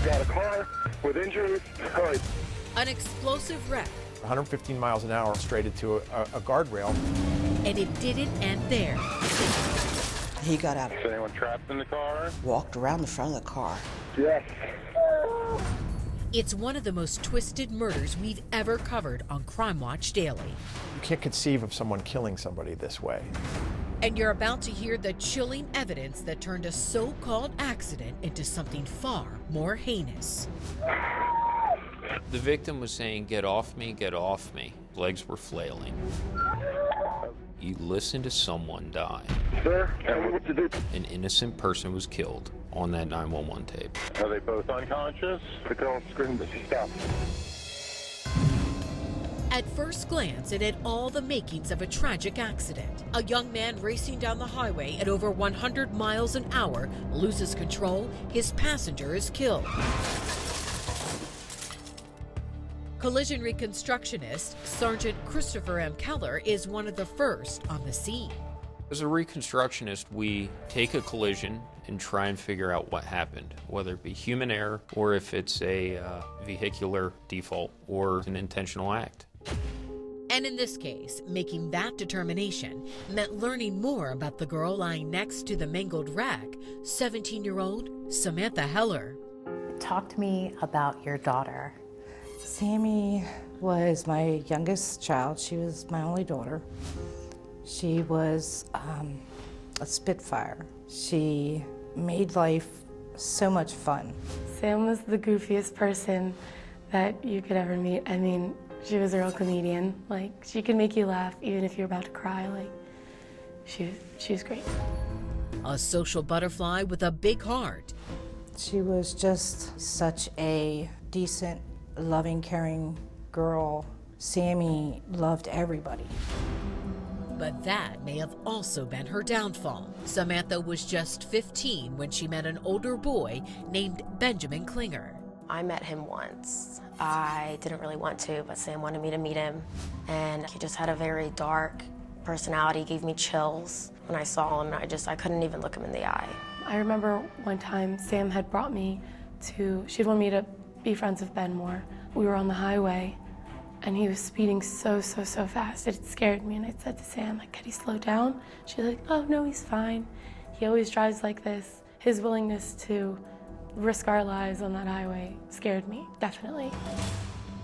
We've got a car with injuries. All right. An explosive wreck. 115 miles an hour straight into a guardrail. And it didn't end there. He got out. Is anyone trapped in the car? Walked around the front of the car. Yes. It's one of the most twisted murders we've ever covered on Crime Watch Daily. You can't conceive of someone killing somebody this way. And you're about to hear the chilling evidence that turned a so-called accident into something far more heinous. The victim was saying, "Get off me, get off me." Legs were flailing. You listen to someone die. Sir, tell me what to do. An innocent person was killed on that 911 tape. Are they both unconscious? The girl screamed, "Stop." At first glance, it had all the makings of a tragic accident. A young man racing down the highway at over 100 miles an hour loses control, his passenger is killed. Collision reconstructionist Sergeant Christopher M. Keller is one of the first on the scene. As a reconstructionist, we take a collision and try and figure out what happened, whether it be human error or if it's a vehicular default or an intentional act. And in this case, making that determination meant learning more about the girl lying next to the mangled wreck, 17-year-old Samantha Heller. Talk to me about your daughter. Sammy was my youngest child. She was my only daughter. She was a Spitfire. She made life so much fun. Sam was the goofiest person that you could ever meet. I mean, she was a real comedian. Like, she could make you laugh even if you're about to cry. Like, she was great. A social butterfly with a big heart. She was just such a decent, loving, caring girl. Sammy loved everybody. But that may have also been her downfall. Samantha was just 15 when she met an older boy named Benjamin Klinger. I met him once. I didn't really want to, but Sam wanted me to meet him. And he just had a very dark personality, gave me chills. When I saw him, I couldn't even look him in the eye. I remember one time Sam had brought me she'd wanted me to be friends with Ben more. We were on the highway and he was speeding so fast. It scared me, and I said to Sam, like, "Could he slow down?" She's like, "Oh no, he's fine. He always drives like this." His willingness to risk our lives on that highway scared me, definitely.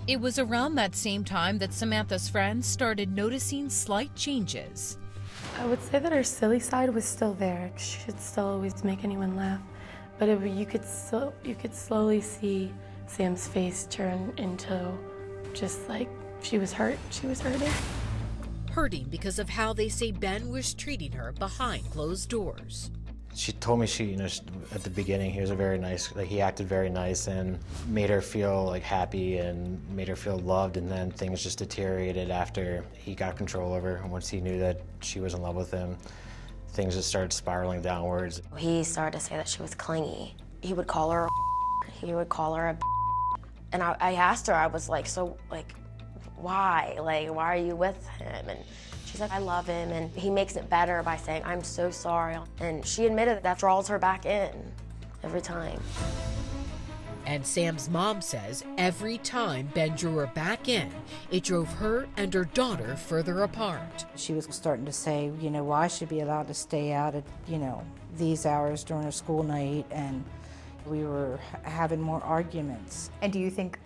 It was around that same time that Samantha's friends started noticing slight changes. I would say that her silly side was still there. She could still always make anyone laugh, but you could slowly see Sam's face turn into just like she was hurt. She was hurting. Hurting because of how they say Ben was treating her behind closed doors. She told me at the beginning he was he acted very nice and made her feel like happy and made her feel loved, and then things just deteriorated after he got control over her. And once he knew that she was in love with him, things just started spiraling downwards. He started to say that she was clingy. He would call her he would call her a and I asked her, I was like, so, like, why? Like, why are you with him? And she's like, I love him, and he makes it better by saying, I'm so sorry. And she admitted that draws her back in every time. And Sam's mom says every time Ben drew her back in, it drove her and her daughter further apart. She was starting to say, well, I should be allowed to stay out at, these hours during a school night, and we were having more arguments. And do you think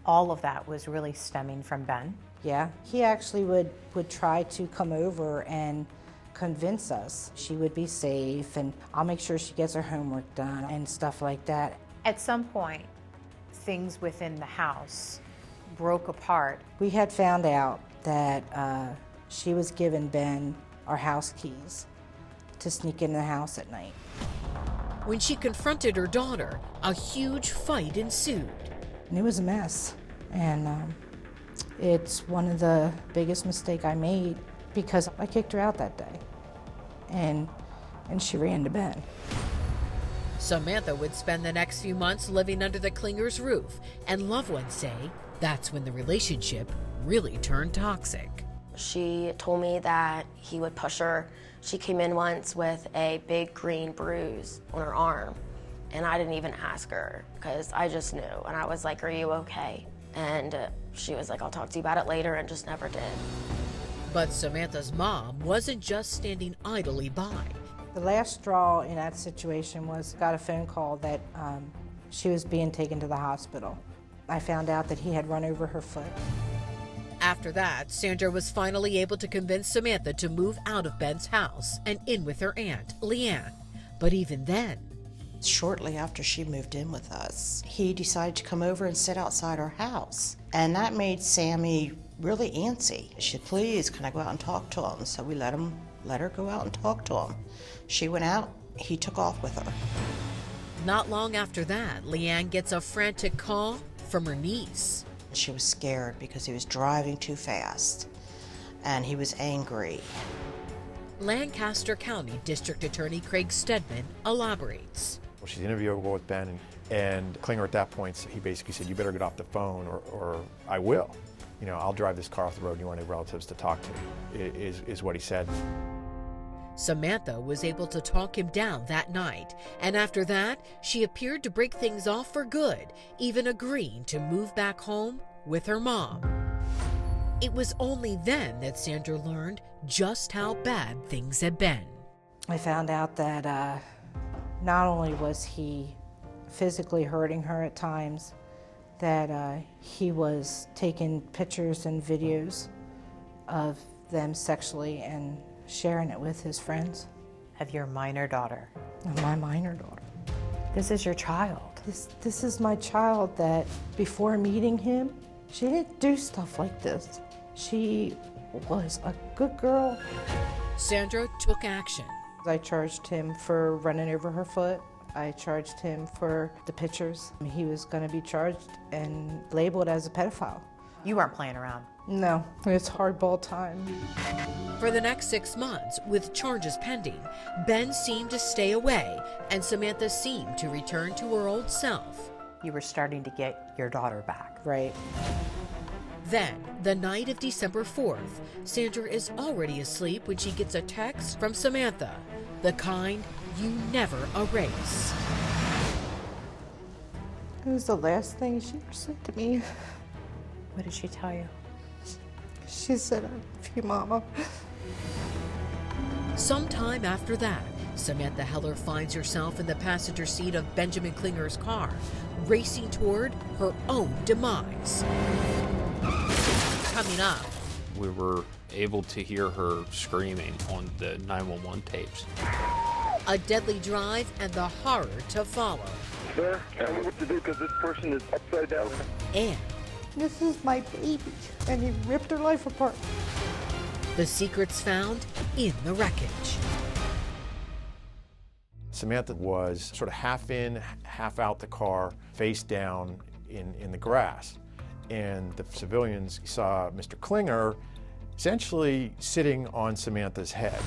all of that was really stemming from Ben? Yeah, he actually would try to come over and convince us she would be safe, and I'll make sure she gets her homework done and stuff like that. At some point, things within the house broke apart. We had found out that she was giving Ben our house keys to sneak in the house at night. When she confronted her daughter, a huge fight ensued. And it was a mess. And it's one of the biggest mistakes I made, because I kicked her out that day. And she ran to Ben. Samantha would spend the next few months living under the Klingers' roof, and loved ones say that's when the relationship really turned toxic. She told me that he would push her. She came in once with a big green bruise on her arm, And I didn't even ask her because I just knew. And I was like, are you okay? And she was like, I'll talk to you about it later, and just never did. But Samantha's mom wasn't just standing idly by. The last straw in that situation was got a phone call that she was being taken to the hospital. I found out that he had run over her foot. After that, Sandra was finally able to convince Samantha to move out of Ben's house and in with her aunt, Leanne. But even then, Shortly after she moved in with us, he decided to come over and sit outside our house. And that made Sammy really antsy. She said, please, can I go out and talk to him? So we let her go out and talk to him. She went out, he took off with her. not long after that, Leanne gets a frantic call from her niece. She was scared because he was driving too fast, and he was angry. Lancaster County District Attorney Craig Stedman elaborates. Well, she's interviewing with Ben, and Klinger at that point, he basically said, you better get off the phone or I will. You know, I'll drive this car off the road and you want any relatives to talk to, is what he said. Samantha was able to talk him down that night, and after that, she appeared to break things off for good, even agreeing to move back home with her mom. It was only then that Sandra learned just how bad things had been. I found out that not only was he physically hurting her at times, that he was taking pictures and videos of them sexually and sharing it with his friends. Of your minor daughter. Of my minor daughter. This is your child. This is my child that before meeting him, she didn't do stuff like this. She was a good girl. Sandra took action. I charged him for running over her foot. I charged him for the pictures. He was going to be charged and labeled as a pedophile. You weren't playing around. No, it's hardball time. For the next 6 months, with charges pending, Ben seemed to stay away, and Samantha seemed to return to her old self. You were starting to get your daughter back. Right. Then, the night of December 4th, Sandra is already asleep when she gets a text from Samantha, the kind you never erase. It was the last thing she ever said to me. What did she tell you? She said, I love you, Mama. Sometime after that, Samantha Heller finds herself in the passenger seat of Benjamin Klinger's car, racing toward her own demise. Coming up, we were able to hear her screaming on the 911 tapes. a deadly drive and the horror to follow. Sir, tell me what to do because this person is upside down. And This is my baby, and he ripped her life apart. the secrets found in the wreckage. Samantha was sort of half in, half out the car, face down in the grass. And the civilians saw Mr. Klinger essentially sitting on Samantha's head.